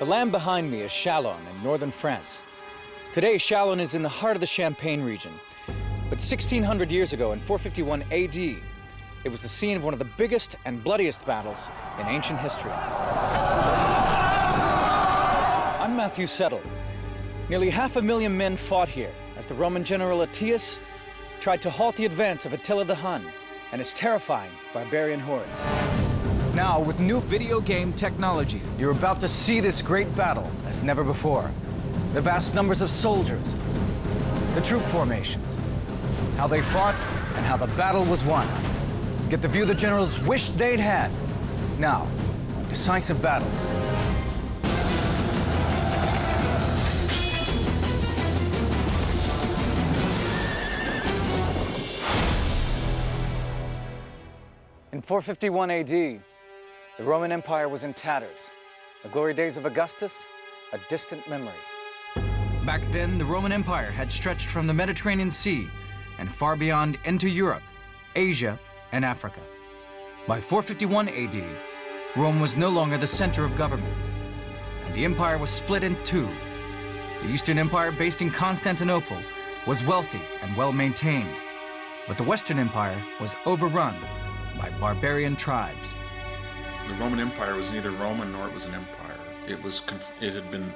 land behind me is Chalons in northern France. Today, Chalons is in the heart of the Champagne region. But 1600 years ago, in 451 AD, it was the scene of one of the biggest and bloodiest battles in ancient history. I'm Matthew Settle. Nearly 500,000 men fought here as the Roman general Attila tried to halt the advance of Attila the Hun and his terrifying barbarian hordes. Now, with new video game technology, you're about to see this great battle as never before. The vast numbers of soldiers, the troop formations, how they fought, and how the battle was won. Get the view the generals wished they'd had. Now, Decisive Battles. In 451 AD, the Roman Empire was in tatters. The glory days of Augustus, a distant memory. Back then, the Roman Empire had stretched from the Mediterranean Sea and far beyond into Europe, Asia, and Africa. By 451 AD, Rome was no longer the center of government, and the empire was split in two. The Eastern Empire, based in Constantinople, was wealthy and well-maintained, but the Western Empire was overrun by barbarian tribes. The Roman Empire was neither Roman nor it was an empire. It had been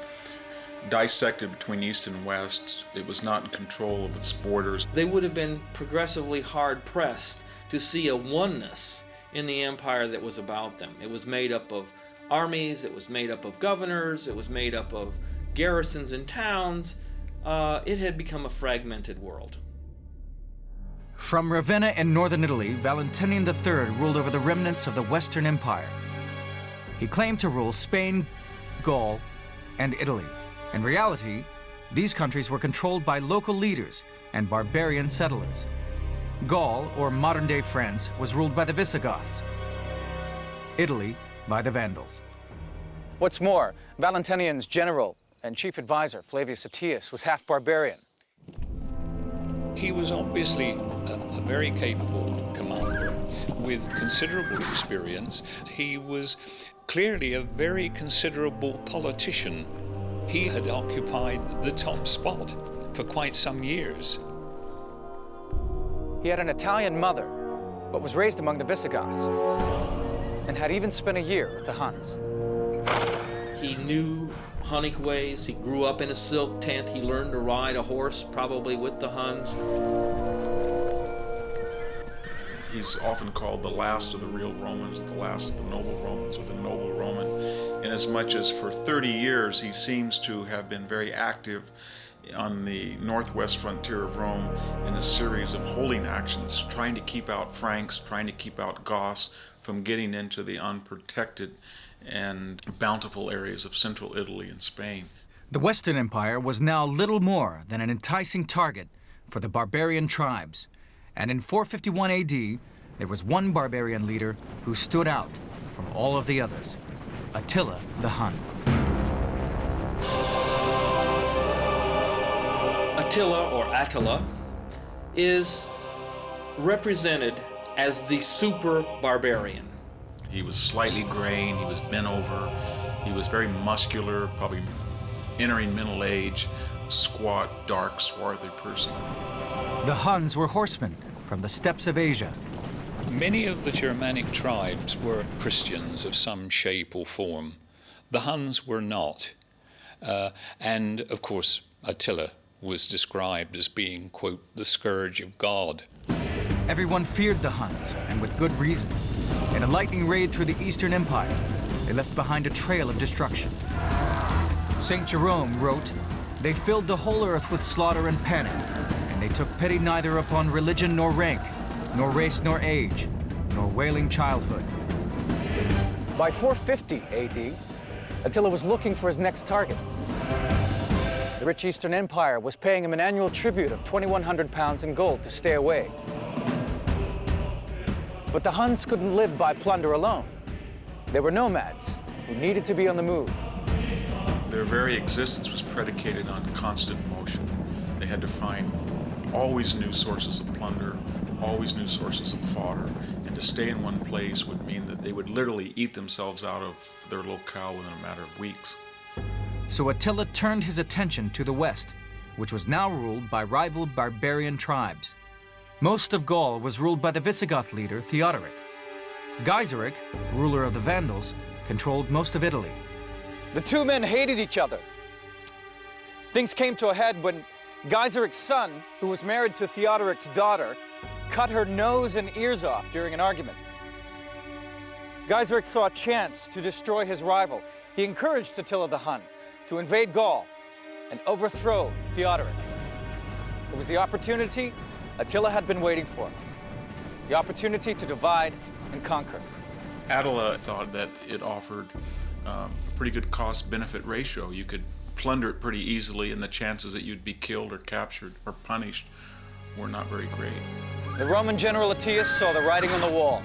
dissected between East and West. It was not in control of its borders. They would have been progressively hard-pressed to see a oneness in the empire that was about them. It was made up of armies, it was made up of governors, it was made up of garrisons and towns. It had become a fragmented world. From Ravenna in northern Italy, Valentinian III ruled over the remnants of the Western Empire. He claimed to rule Spain, Gaul, and Italy. In reality, these countries were controlled by local leaders and barbarian settlers. Gaul, or modern-day France, was ruled by the Visigoths. Italy by the Vandals. What's more, Valentinian's general and chief advisor, Flavius Attius, was half barbarian. He was obviously a very capable commander with considerable experience. He was clearly a very considerable politician. He had occupied the top spot for quite some years. He had an Italian mother, but was raised among the Visigoths, and had even spent a year with the Huns. He knew Hunnic ways. He grew up in a silk tent. He learned to ride a horse, probably with the Huns. He's often called the last of the real Romans, the last of the noble Romans, or the noble Roman, inasmuch as for 30 years he seems to have been very active on the northwest frontier of Rome in a series of holding actions, trying to keep out Franks, trying to keep out Goths from getting into the unprotected and bountiful areas of central Italy and Spain. The Western Empire was now little more than an enticing target for the barbarian tribes. And in 451 AD, there was one barbarian leader who stood out from all of the others, Attila the Hun. Attila, or Attila, is represented as the super barbarian. He was slightly graying, he was bent over, he was very muscular, probably entering middle age, squat, dark, swarthy person. The Huns were horsemen from the steppes of Asia. Many of the Germanic tribes were Christians of some shape or form. The Huns were not. And, of course, Attila was described as being, quote, the scourge of God. Everyone feared the Huns, and with good reason. In a lightning raid through the Eastern Empire, they left behind a trail of destruction. St. Jerome wrote, "They filled the whole earth with slaughter and panic, and they took pity neither upon religion nor rank, nor race nor age, nor wailing childhood." By 450 AD, Attila was looking for his next target. The rich Eastern Empire was paying him an annual tribute of 2,100 pounds in gold to stay away. But the Huns couldn't live by plunder alone. They were nomads who needed to be on the move. Their very existence was predicated on constant motion. They had to find always new sources of plunder, always new sources of fodder, and to stay in one place would mean that they would literally eat themselves out of their locale within a matter of weeks. So Attila turned his attention to the west, which was now ruled by rival barbarian tribes. Most of Gaul was ruled by the Visigoth leader Theodoric. Gaiseric, ruler of the Vandals, controlled most of Italy. The two men hated each other. Things came to a head when Gaiseric's son, who was married to Theodoric's daughter, cut her nose and ears off during an argument. Gaiseric saw a chance to destroy his rival. He encouraged Attila the Hun to invade Gaul and overthrow Theodoric. It was the opportunity Attila had been waiting for, the opportunity to divide and conquer. Attila thought that it offered a pretty good cost-benefit ratio. You could plunder it pretty easily, and the chances that you'd be killed or captured or punished were not very great. The Roman general Attila saw the writing on the wall.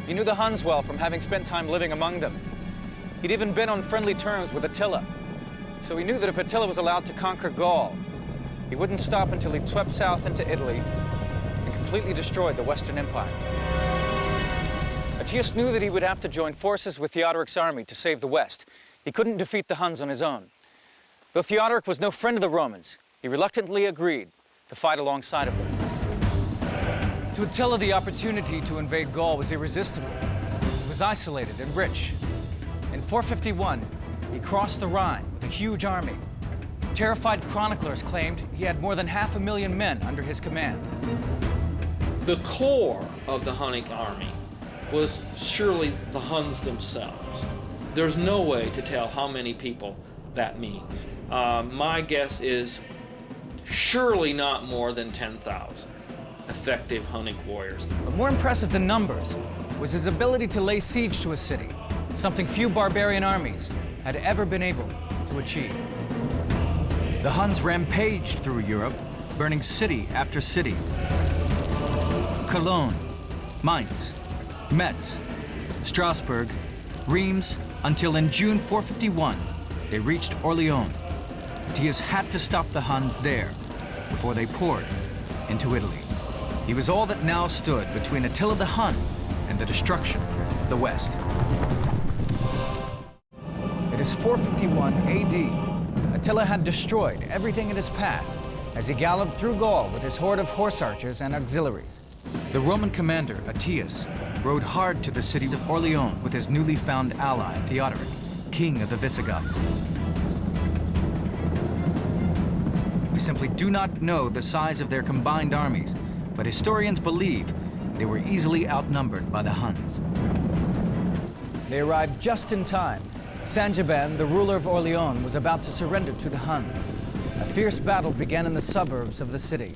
He knew the Huns well from having spent time living among them. He'd even been on friendly terms with Attila. So he knew that if Attila was allowed to conquer Gaul, he wouldn't stop until he'd swept south into Italy and completely destroyed the Western Empire. Attila knew that he would have to join forces with Theodoric's army to save the West. He couldn't defeat the Huns on his own. Though Theodoric was no friend of the Romans, he reluctantly agreed to fight alongside of them. To Attila, the opportunity to invade Gaul was irresistible. It was isolated and rich. In 451, he crossed the Rhine with a huge army. Terrified chroniclers claimed he had more than 500,000 men under his command. The core of the Hunnic army was surely the Huns themselves. There's no way to tell how many people that means. My guess is surely not more than 10,000 effective Hunnic warriors. But more impressive than numbers was his ability to lay siege to a city, something few barbarian armies had ever been able to achieve. The Huns rampaged through Europe, burning city after city. Cologne, Mainz, Metz, Strasbourg, Reims, until in June 451, they reached Orleans. Attila had to stop the Huns there before they poured into Italy. He was all that now stood between Attila the Hun and the destruction of the West. It is 451 AD. Attila had destroyed everything in his path as he galloped through Gaul with his horde of horse archers and auxiliaries. The Roman commander, Attius, rode hard to the city of Orleans with his newly found ally, Theodoric, king of the Visigoths. We simply do not know the size of their combined armies, but historians believe they were easily outnumbered by the Huns. They arrived just in time. Saint-Gobain, the ruler of Orleans, was about to surrender to the Huns. A fierce battle began in the suburbs of the city.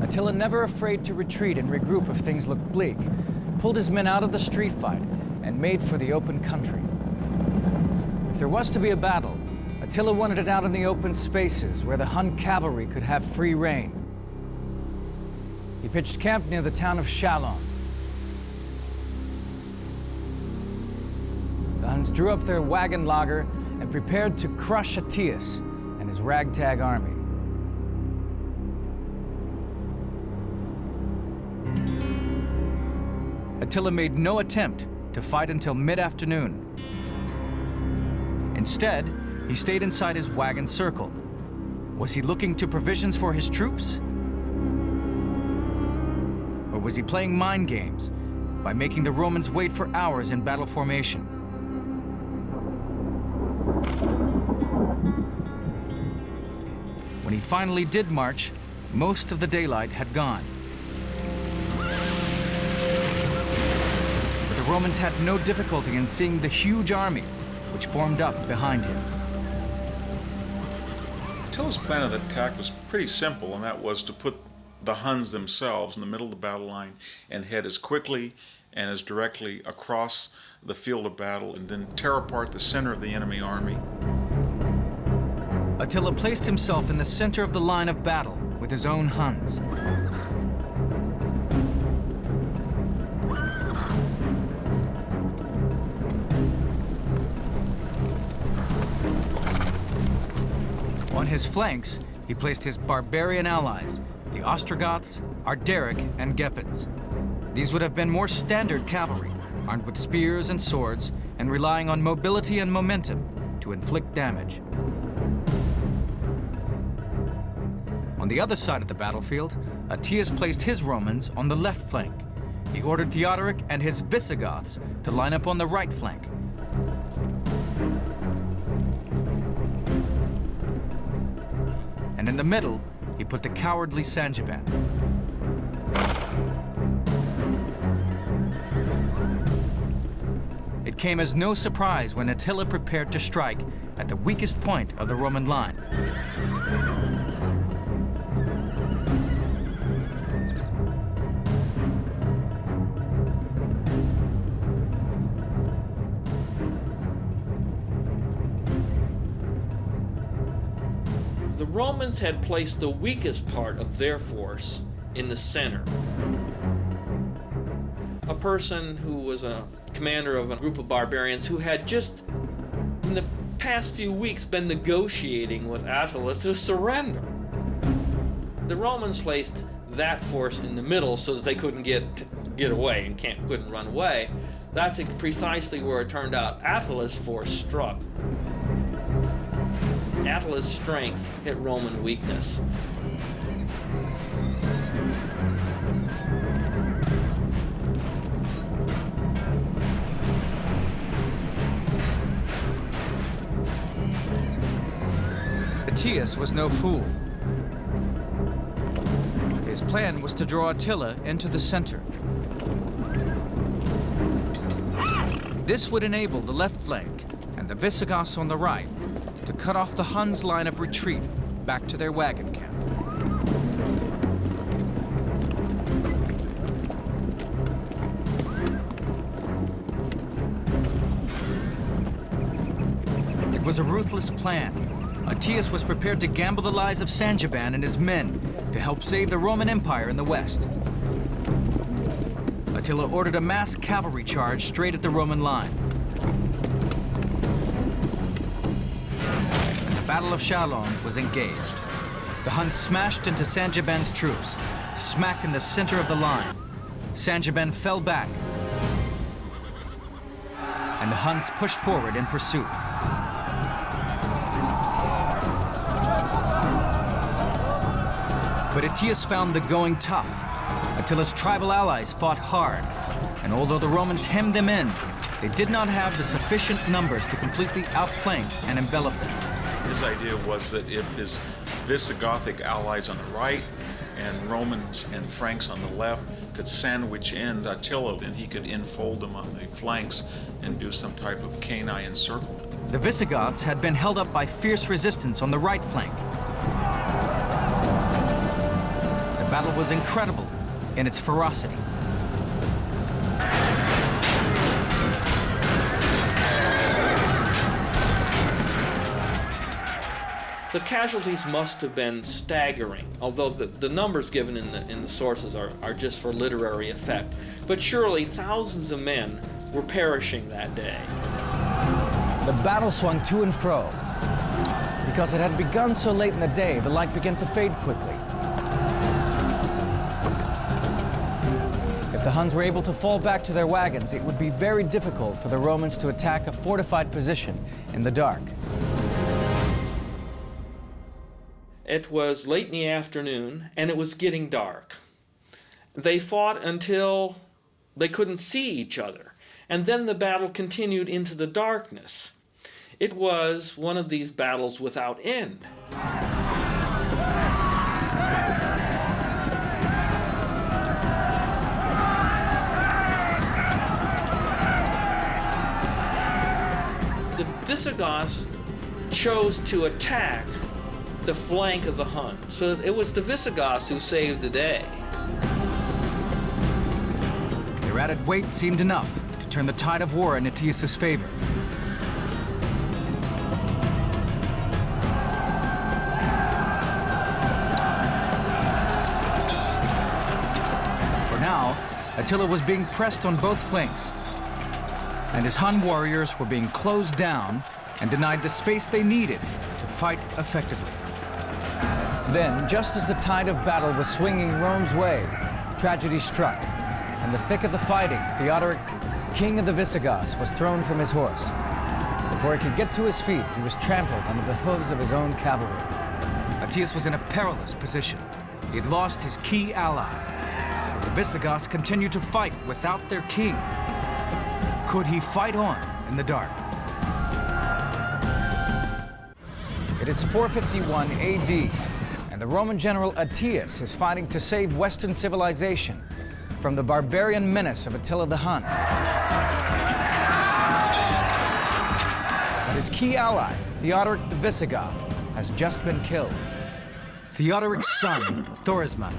Attila, never afraid to retreat and regroup if things looked bleak, pulled his men out of the street fight and made for the open country. If there was to be a battle, Attila wanted it out in the open spaces where the Hun cavalry could have free rein. He pitched camp near the town of Chalons. The Huns drew up their wagon lager and prepared to crush Attius and his ragtag army. Attila made no attempt to fight until mid-afternoon. Instead, he stayed inside his wagon circle. Was he looking to provisions for his troops? Or was he playing mind games by making the Romans wait for hours in battle formation? When he finally did march, most of the daylight had gone. But the Romans had no difficulty in seeing the huge army which formed up behind him. Attila's plan of attack was pretty simple, and that was to put the Huns themselves in the middle of the battle line and head as quickly and as directly across the field of battle and then tear apart the center of the enemy army. Attila placed himself in the center of the line of battle with his own Huns. On his flanks, he placed his barbarian allies, the Ostrogoths, Arderic, and Gepids. These would have been more standard cavalry, armed with spears and swords, and relying on mobility and momentum to inflict damage. On the other side of the battlefield, Attila placed his Romans on the left flank. He ordered Theodoric and his Visigoths to line up on the right flank. And in the middle, he put the cowardly Sangiban. It came as no surprise when Attila prepared to strike at the weakest point of the Roman line. The Romans had placed the weakest part of their force in the center. A person who was a commander of a group of barbarians who had just in the past few weeks been negotiating with Attila to surrender. The Romans placed that force in the middle so that they couldn't get away and couldn't run away. That's precisely where it turned out Attila's force struck. Attila's strength hit Roman weakness. Attila was no fool. His plan was to draw Attila into the center. This would enable the left flank and the Visigoths on the right to cut off the Huns' line of retreat back to their wagon camp. It was a ruthless plan. Attila was prepared to gamble the lives of Sangiban and his men to help save the Roman Empire in the west. Attila ordered a mass cavalry charge straight at the Roman line. The Battle of Chalons was engaged. The Huns smashed into Sangiban's troops, smack in the center of the line. Sangiban fell back, and the Huns pushed forward in pursuit. But Attila found the going tough. Attila's tribal allies fought hard, and although the Romans hemmed them in, they did not have the sufficient numbers to completely outflank and envelop them. His idea was that if his Visigothic allies on the right and Romans and Franks on the left could sandwich in Attila, then he could enfold them on the flanks and do some type of canine encirclement. The Visigoths had been held up by fierce resistance on the right flank. The battle was incredible in its ferocity. The casualties must have been staggering, although the numbers given in the sources are just for literary effect. But surely thousands of men were perishing that day. The battle swung to and fro. Because it had begun so late in the day, the light began to fade quickly. If the Huns were able to fall back to their wagons, it would be very difficult for the Romans to attack a fortified position in the dark. It was late in the afternoon, and it was getting dark. They fought until they couldn't see each other, and then the battle continued into the darkness. It was one of these battles without end. The Visigoths chose to attack the flank of the Hun. So it was the Visigoths who saved the day. Their added weight seemed enough to turn the tide of war in Attila's favor. For now, Attila was being pressed on both flanks, and his Hun warriors were being closed down and denied the space they needed to fight effectively. Then, just as the tide of battle was swinging Rome's way, tragedy struck. In the thick of the fighting, Theodoric, king of the Visigoths, was thrown from his horse. The Before he could get to his feet, he was trampled under the hooves of his own cavalry. Attila was in a perilous position. He had lost his key ally. The Visigoths continued to fight without their king. Could he fight on in the dark? It is 451 AD, and the Roman general Attius is fighting to save Western civilization from the barbarian menace of Attila the Hun. But his key ally, Theodoric the Visigoth, has just been killed. Theodoric's son, Thorismund,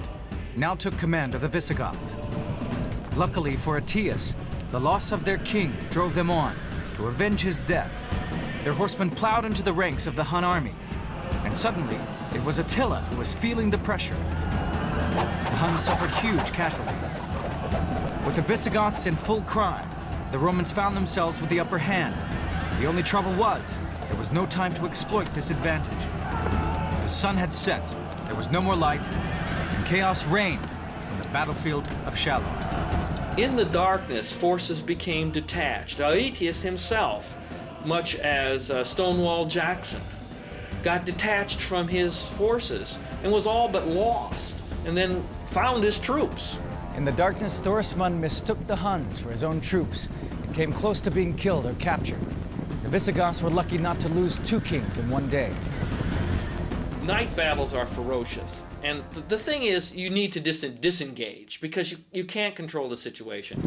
now took command of the Visigoths. Luckily for Attius, the loss of their king drove them on to avenge his death. Their horsemen plowed into the ranks of the Hun army, and suddenly it was Attila who was feeling the pressure. The Huns suffered huge casualties. With the Visigoths in full cry, the Romans found themselves with the upper hand. The only trouble was, there was no time to exploit this advantage. The sun had set, there was no more light, and chaos reigned on the battlefield of Chalons. In the darkness, forces became detached. Aetius himself, much as Stonewall Jackson, got detached from his forces and was all but lost, and then found his troops. In the darkness, Thorismund mistook the Huns for his own troops and came close to being killed or captured. The Visigoths were lucky not to lose two kings in one day. Night battles are ferocious, and the thing is, you need to disengage because you can't control the situation.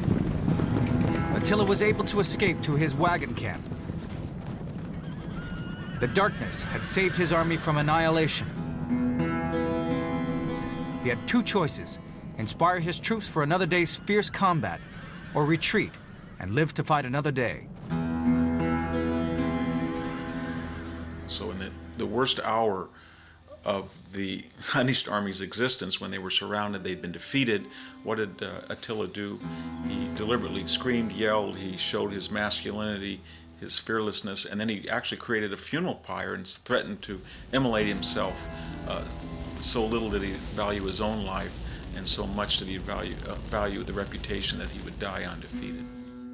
Attila was able to escape to his wagon camp. The darkness had saved his army from annihilation. He had two choices: inspire his troops for another day's fierce combat, or retreat and live to fight another day. So in the worst hour of the Hunnish army's existence, when they were surrounded, they'd been defeated, what did Attila do? He deliberately screamed, yelled, he showed his masculinity, his fearlessness, and then he actually created a funeral pyre and threatened to immolate himself. So little did he value his own life, and so much did he value the reputation that he would die undefeated.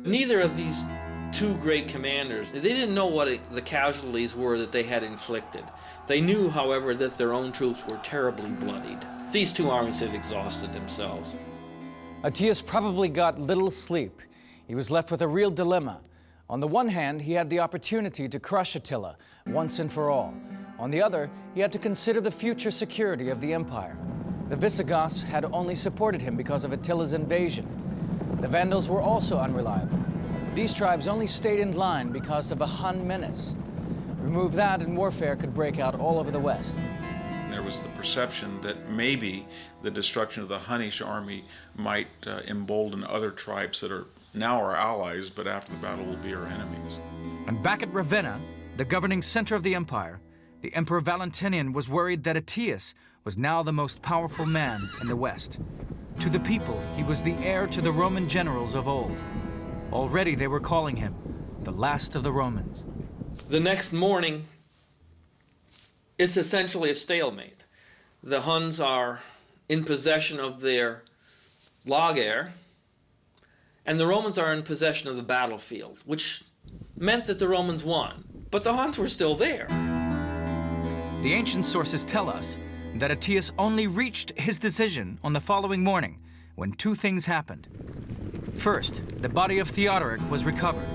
Neither of these two great commanders, they didn't know what the casualties were that they had inflicted. They knew, however, that their own troops were terribly bloodied. These two armies had exhausted themselves. Attius probably got little sleep. He was left with a real dilemma. On the one hand, he had the opportunity to crush Attila once and for all. On the other, he had to consider the future security of the empire. The Visigoths had only supported him because of Attila's invasion. The Vandals were also unreliable. These tribes only stayed in line because of a Hun menace. Remove that and warfare could break out all over the West. There was the perception that maybe the destruction of the Hunnish army might embolden other tribes that are now our allies, but after the battle will be our enemies. And back at Ravenna, the governing center of the empire, the Emperor Valentinian was worried that Attius was now the most powerful man in the West. To the people, he was the heir to the Roman generals of old. Already they were calling him the last of the Romans. The next morning, it's essentially a stalemate. The Huns are in possession of their lager, and the Romans are in possession of the battlefield, which meant that the Romans won. But the Huns were still there. The ancient sources tell us that Attius only reached his decision on the following morning, when two things happened. First, the body of Theodoric was recovered,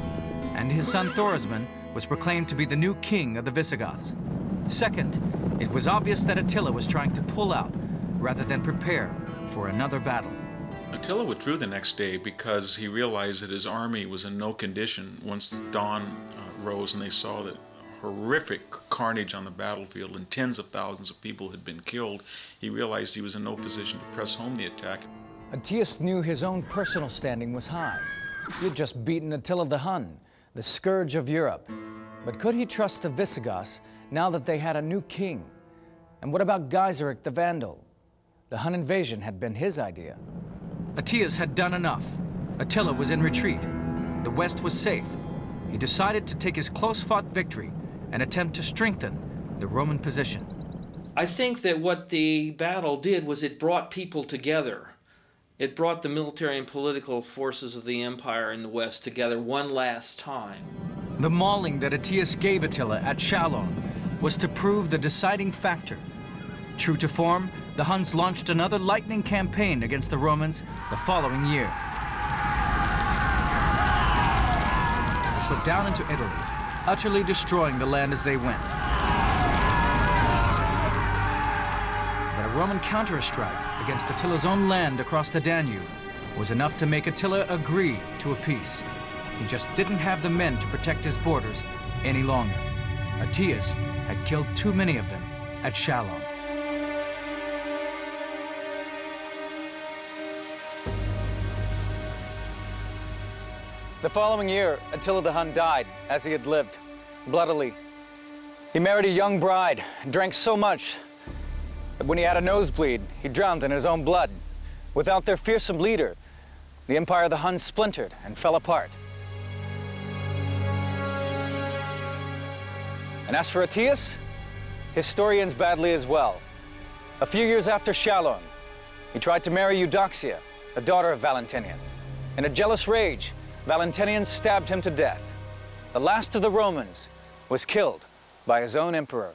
and his son Thorismund was proclaimed to be the new king of the Visigoths. Second, it was obvious that Attila was trying to pull out rather than prepare for another battle. Attila withdrew the next day because he realized that his army was in no condition. Once dawn rose and they saw that horrific carnage on the battlefield and tens of thousands of people had been killed, he realized he was in no position to press home the attack. Attius knew his own personal standing was high. He had just beaten Attila the Hun, the scourge of Europe. But could he trust the Visigoths now that they had a new king? And what about Gaiseric the Vandal? The Hun invasion had been his idea. Attius had done enough. Attila was in retreat. The West was safe. He decided to take his close-fought victory and attempt to strengthen the Roman position. I think that what the battle did was it brought people together. It brought the military and political forces of the empire in the West together one last time. The mauling that Aetius gave Attila at Chalons was to prove the deciding factor. True to form, the Huns launched another lightning campaign against the Romans the following year. They swept down into Italy, utterly destroying the land as they went. But a Roman counter-strike against Attila's own land across the Danube was enough to make Attila agree to a peace. He just didn't have the men to protect his borders any longer. Aetius had killed too many of them at Chalons. The following year, Attila the Hun died as he had lived, bloodily. He married a young bride and drank so much that when he had a nosebleed, he drowned in his own blood. Without their fearsome leader, the empire of the Huns splintered and fell apart. And as for Aetius, his story ends badly as well. A few years after Chalons, he tried to marry Eudoxia, the daughter of Valentinian. In a jealous rage, Valentinian stabbed him to death. The last of the Romans was killed by his own emperor.